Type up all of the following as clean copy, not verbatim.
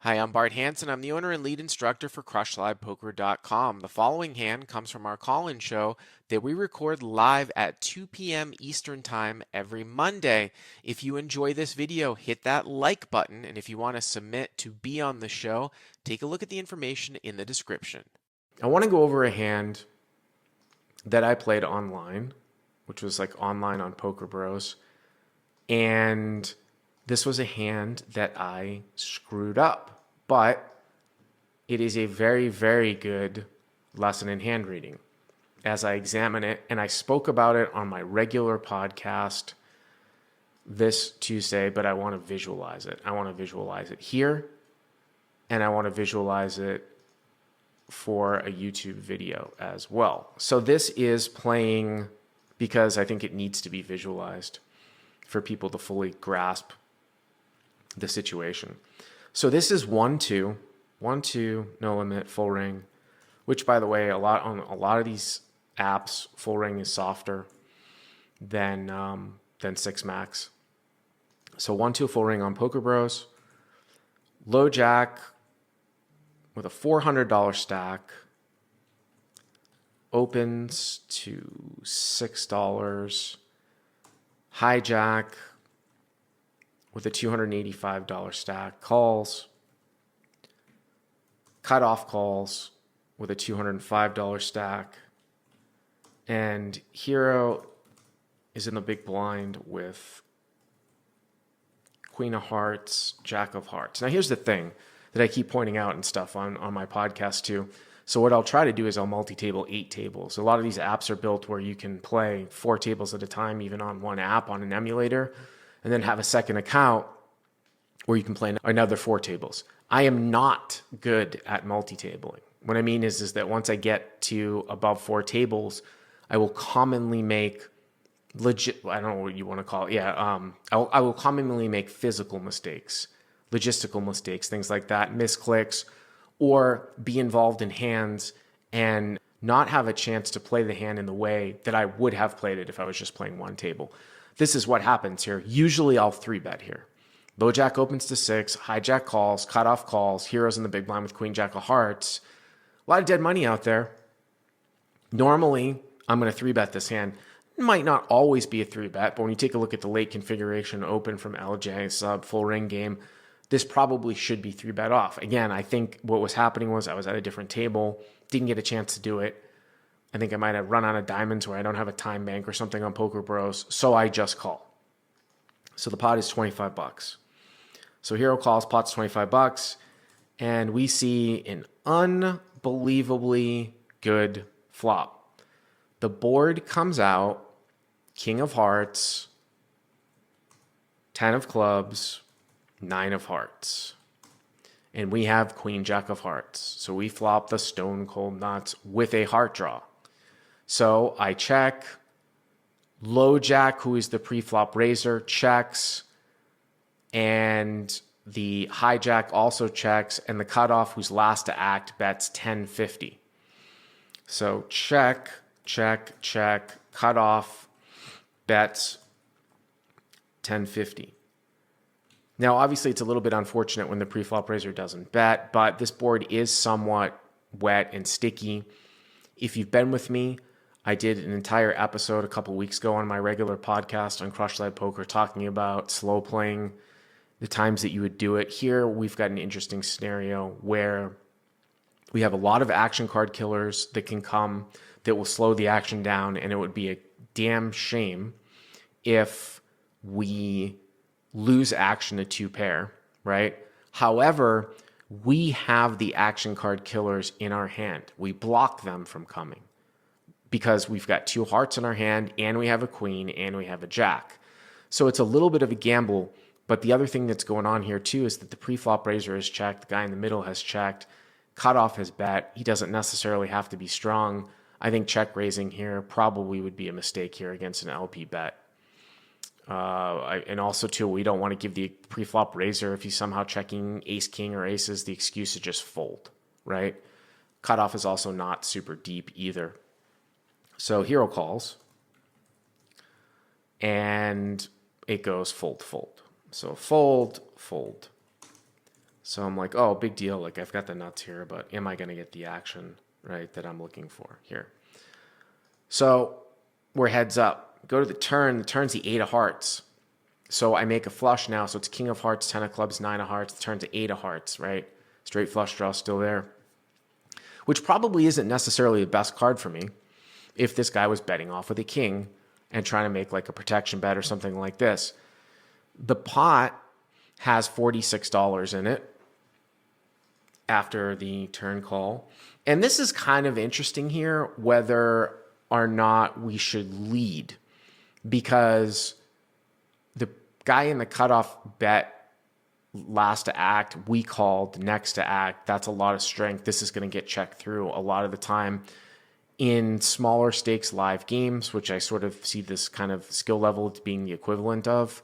Hi, I'm Bart Hanson. I'm the owner and lead instructor for CrushLivePoker.com. The following hand comes from our call-in show that we record live at 2 p.m. Eastern Time every Monday. If you enjoy this video, hit that like button, and if you want to submit to be on the show, take a look at the information in the description. I want to go over a hand that I played online, which was like online on Poker Bros, and this was a hand that I screwed up, but it is a very, very good lesson in hand reading as I examine it. And I spoke about it on my regular podcast this Tuesday, but I want to visualize it. I want to visualize it here, and I want to visualize it for a YouTube video as well. So this is playing because I think it needs to be visualized for people to fully grasp the situation. So this is 1-2, 1-2, no limit, full ring, which, by the way, on a lot of these apps, full ring is softer than 6 max. So 1-2 full ring on Poker Bros. Low jack with a $400 stack opens to $6. Hijack with a $285 stack calls. Cutoff calls with a $205 stack. And Hero is in the big blind with Queen of Hearts, Jack of Hearts. Now here's the thing that I keep pointing out and stuff on my podcast too. So what I'll try to do is I'll multi-table 8 tables. A lot of these apps are built where you can play 4 tables at a time, even on one app on an emulator, and then have a second account where you can play another 4 tables. I am not good at multi-tabling. What I mean is that once I get to above 4 tables, I will commonly make I don't know what you want to call it. Yeah, I will commonly make physical mistakes, logistical mistakes, things like that, misclicks, or be involved in hands and not have a chance to play the hand in the way that I would have played it if I was just playing one table. This is what happens here. Usually I'll 3-bet here. Low jack opens to 6, hijack calls, cutoff calls, Heroes in the big blind with Queen Jack of Hearts. A lot of dead money out there. Normally, I'm going to 3-bet this hand. It might not always be a 3-bet, but when you take a look at the late configuration open from LJ sub full ring game, this probably should be 3-bet off. Again, I think what was happening was I was at a different table, didn't get a chance to do it. I think I might have run out of diamonds where I don't have a time bank or something on Poker Bros, so I just call. So the pot is $25. So Hero calls, pot's $25, and we see an unbelievably good flop. The board comes out, King of Hearts, 10 of clubs, 9 of hearts. And we have Queen Jack of Hearts. So we flop the stone cold nuts with a heart draw. So I check. Low jack, who is the pre-flop raiser, checks. And the hijack also checks. And the cutoff, who's last to act, bets 1050. So check, check, check. Cutoff bets 1050. Now, obviously, it's a little bit unfortunate when the pre-flop raiser doesn't bet, but this board is somewhat wet and sticky. If you've been with me, I did an entire episode a couple weeks ago on my regular podcast on Crush Live Poker talking about slow playing, the times that you would do it. Here, we've got an interesting scenario where we have a lot of action card killers that can come that will slow the action down, and it would be a damn shame if we lose action to 2 pair, right? However, we have the action card killers in our hand. We block them from coming because we've got 2 hearts in our hand, and we have a queen, and we have a jack. So it's a little bit of a gamble, but the other thing that's going on here too is that the pre-flop raiser has checked, the guy in the middle has checked, cutoff has bet. He doesn't necessarily have to be strong. I think check raising here probably would be a mistake here against an LP bet. And also, too, we don't want to give the pre-flop raiser, if he's somehow checking ace-king or aces, the excuse to just fold, right? Cutoff is also not super deep either. So Hero calls, and it goes fold, fold. So fold, fold. So I'm like, oh, big deal. Like I've got the nuts here, but am I going to get the action, right, that I'm looking for here? So we're heads up. Go to the turn. The turn's the 8 of hearts. So I make a flush now. So it's king of hearts, 10 of clubs, 9 of hearts. The turn's 8 of hearts, right? Straight flush draw still there, which probably isn't necessarily the best card for me if this guy was betting off with a king and trying to make like a protection bet or something like this. The pot has $46 in it after the turn call. And this is kind of interesting here, whether or not we should lead, because the guy in the cutoff bet last to act, we called next to act. That's a lot of strength. This is going to get checked through a lot of the time in smaller stakes live games, which I sort of see this kind of skill level being the equivalent of.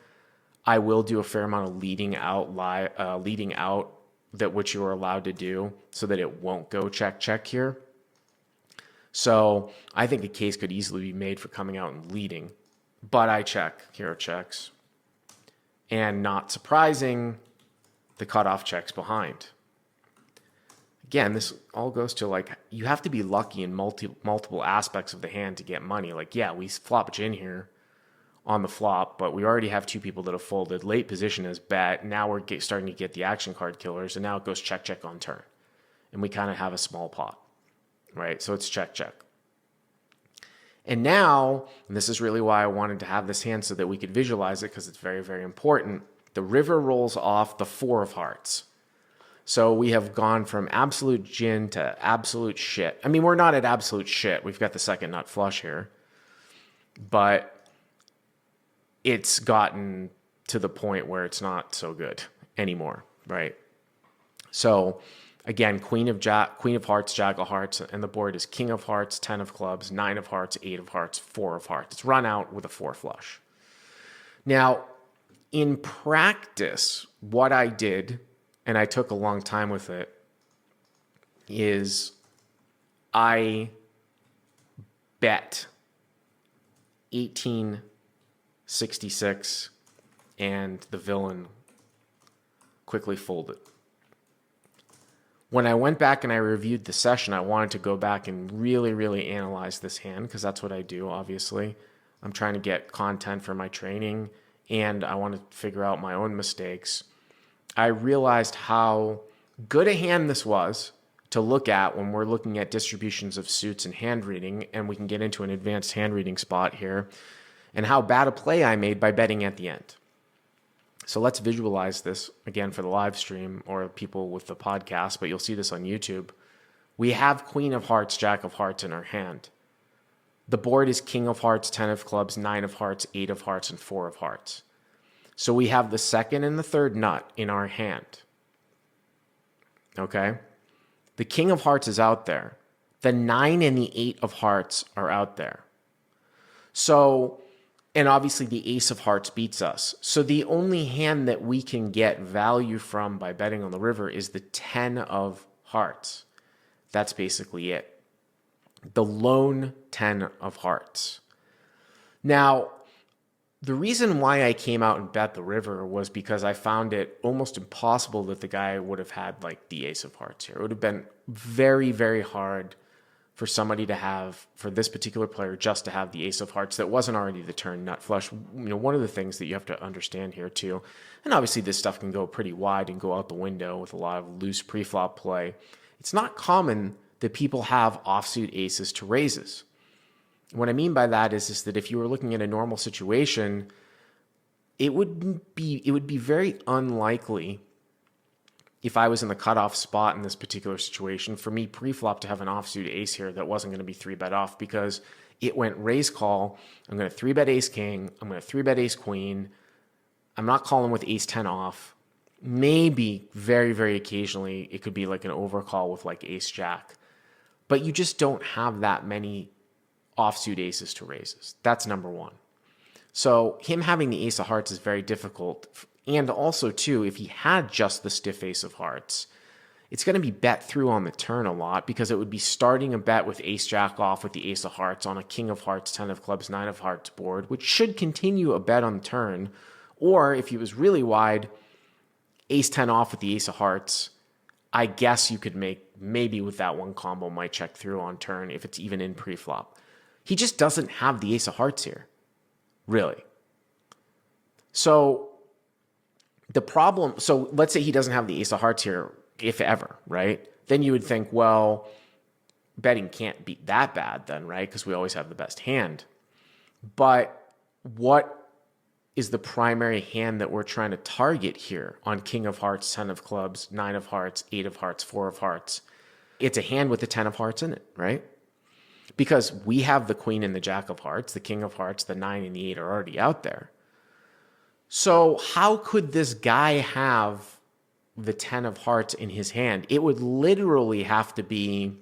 I will do a fair amount of leading out that which you are allowed to do so that it won't go check here. So I think a case could easily be made for coming out and leading, but I check. Here are checks. And not surprising, the cutoff checks behind. Again, this all goes to like, you have to be lucky in multiple aspects of the hand to get money. Like, yeah, we flop gin here on the flop, but we already have 2 people that have folded. Late position is bet. Now we're starting to get the action card killers, and now it goes check on turn. And we kind of have a small pot, right? So it's check. And now, and this is really why I wanted to have this hand so that we could visualize it, because it's very, very important. The river rolls off the 4 of hearts. So we have gone from absolute gin to absolute shit. I mean, we're not at absolute shit. We've got the second nut flush here. But it's gotten to the point where it's not so good anymore, right? So again, queen of hearts, jack of hearts, and the board is king of hearts, 10 of clubs, 9 of hearts, 8 of hearts, 4 of hearts. It's run out with a 4 flush. Now, in practice, what I did, and I took a long time with it, is I bet 1866 and the villain quickly folded. When I went back and I reviewed the session, I wanted to go back and really, really analyze this hand, because that's what I do, obviously. I'm trying to get content for my training, and I want to figure out my own mistakes. I realized how good a hand this was to look at when we're looking at distributions of suits and hand reading, and we can get into an advanced hand reading spot here, and how bad a play I made by betting at the end. So let's visualize this again for the live stream or people with the podcast, but you'll see this on YouTube. We have queen of hearts, jack of hearts in our hand. The board is king of hearts, 10 of clubs, 9 of hearts, 8 of hearts, and 4 of hearts. So we have the second and the third nut in our hand. Okay? The king of hearts is out there. The 9 and the 8 of hearts are out there. So, and obviously the ace of hearts beats us. So the only hand that we can get value from by betting on the river is the 10 of hearts. That's basically it. The lone 10 of hearts. Now, the reason why I came out and bet the river was because I found it almost impossible that the guy would have had like the ace of hearts here. It would have been very, very hard for somebody to have, for this particular player, just to have the ace of hearts that wasn't already the turn nut flush. You know, one of the things that you have to understand here too, and obviously this stuff can go pretty wide and go out the window with a lot of loose pre-flop play. It's not common that people have offsuit aces to raises. What I mean by that is that if you were looking at a normal situation, it would be very unlikely, if I was in the cutoff spot in this particular situation, for me pre-flop to have an offsuit ace here that wasn't going to be 3-bet off, because it went raise call. I'm going to 3-bet ace king. I'm going to 3-bet ace queen. I'm not calling with ace 10 off. Maybe very, very occasionally it could be like an overcall with like ace jack. But you just don't have that many offsuit aces to raises. That's number one. So him having the ace of hearts is very difficult. And also, too, if he had just the stiff ace of hearts, it's going to be bet through on the turn a lot, because it would be starting a bet with ace jack off with the ace of hearts on a king of hearts, 10 of clubs, 9 of hearts board, which should continue a bet on the turn. Or if he was really wide, Ace 10 off with the ace of hearts. I guess you could make, maybe with that one combo, might check through on turn if it's even in pre-flop. He just doesn't have the ace of hearts here, really. So the problem, so let's say he doesn't have the ace of hearts here, if ever, right? Then you would think, well, betting can't be that bad then, right? Because we always have the best hand. But what is the primary hand that we're trying to target here on king of hearts, 10 of clubs, 9 of hearts, 8 of hearts, 4 of hearts? It's a hand with the 10 of hearts in it, right? Because we have the queen and the jack of hearts, the king of hearts, the 9 and the 8 are already out there. So how could this guy have the 10 of hearts in his hand? It would literally have to be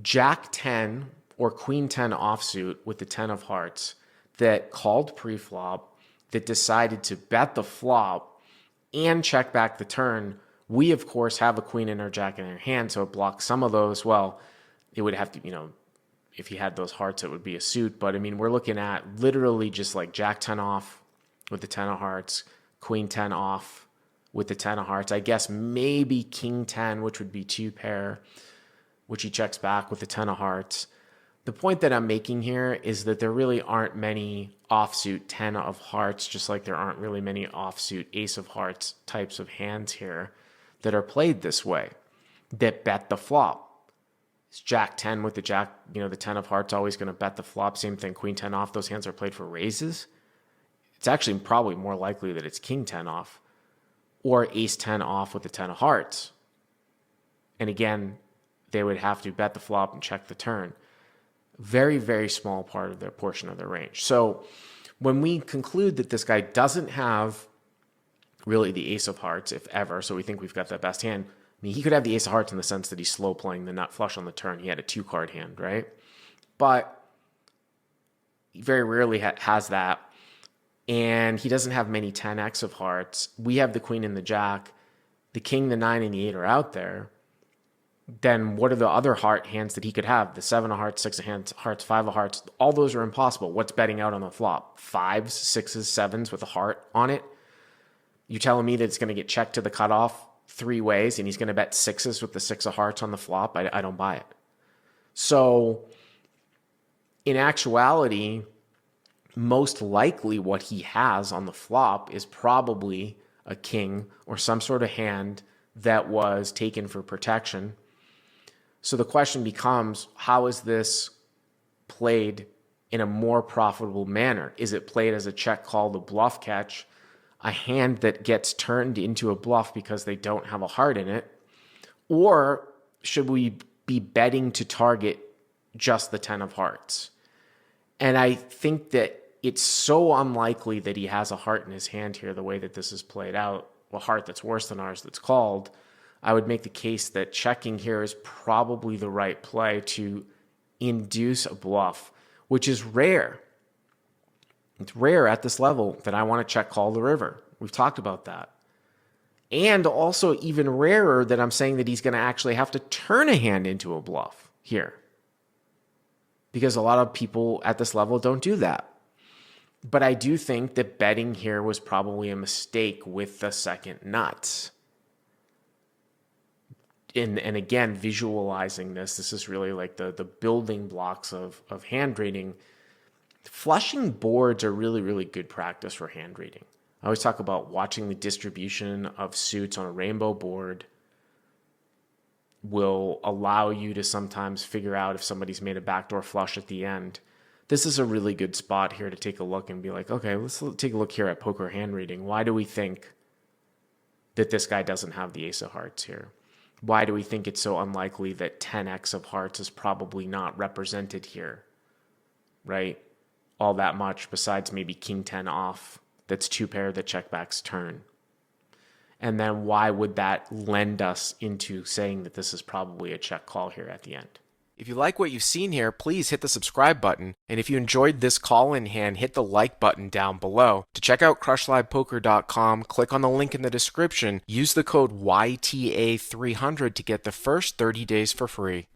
jack 10 or queen 10 offsuit with the 10 of hearts that called pre-flop, that decided to bet the flop and check back the turn. We, of course, have a queen and our jack in our hand, so it blocks some of those. Well, it would have to, if he had those hearts, it would be a suit. But, we're looking at literally just like jack 10 off with the 10 of hearts, queen 10 off with the 10 of hearts. I guess maybe king 10, which would be 2 pair, which he checks back with the 10 of hearts. The point that I'm making here is that there really aren't many offsuit 10 of hearts, just like there aren't really many offsuit ace of hearts types of hands here that are played this way, that bet the flop. It's jack 10 with the jack, the 10 of hearts always going to bet the flop. Same thing, queen 10 off. Those hands are played for raises. It's actually probably more likely that it's king 10 off or ace 10 off with the 10 of hearts. And again, they would have to bet the flop and check the turn. Very, very small part of their portion of their range. So when we conclude that this guy doesn't have really the ace of hearts, if ever, so we think we've got that best hand. He could have the ace of hearts in the sense that he's slow playing the nut flush on the turn. He had a 2-card hand, right? But he very rarely has that. And he doesn't have many 10x of hearts. We have the queen and the jack. The king, the 9, and the 8 are out there. Then what are the other heart hands that he could have? The 7 of hearts, 6 of hearts, 5 of hearts. All those are impossible. What's betting out on the flop? 5s, 6s, 7s with a heart on it? You're telling me that it's going to get checked to the cutoff 3 ways and he's going to bet 6s with the 6 of hearts on the flop? I don't buy it. So in actuality, most likely what he has on the flop is probably a king or some sort of hand that was taken for protection. So the question becomes, how is this played in a more profitable manner? Is it played as a check call, the bluff catch, a hand that gets turned into a bluff because they don't have a heart in it? Or should we be betting to target just the 10 of hearts? And I think that it's so unlikely that he has a heart in his hand here, the way that this is played out, a heart that's worse than ours that's called. I would make the case that checking here is probably the right play to induce a bluff, which is rare. It's rare at this level that I want to check call the river. We've talked about that. And also even rarer that I'm saying that he's going to actually have to turn a hand into a bluff here. Because a lot of people at this level don't do that. But I do think that betting here was probably a mistake with the second nut. And again, visualizing this is really like the building blocks of hand reading. Flushing boards are really, really good practice for hand reading. I always talk about watching the distribution of suits on a rainbow board will allow you to sometimes figure out if somebody's made a backdoor flush at the end. This is a really good spot here to take a look and be like, okay, let's take a look here at poker hand reading. Why do we think that this guy doesn't have the ace of hearts here? Why do we think it's so unlikely that 10x of hearts is probably not represented here, right? All that much besides maybe king 10 off. That's 2 pair that check back's turn. And then why would that lend us into saying that this is probably a check call here at the end? If you like what you've seen here, please hit the subscribe button. And if you enjoyed this call in hand, hit the like button down below. To check out crushlivepoker.com, click on the link in the description. Use the code YTA300 to get the first 30 days for free.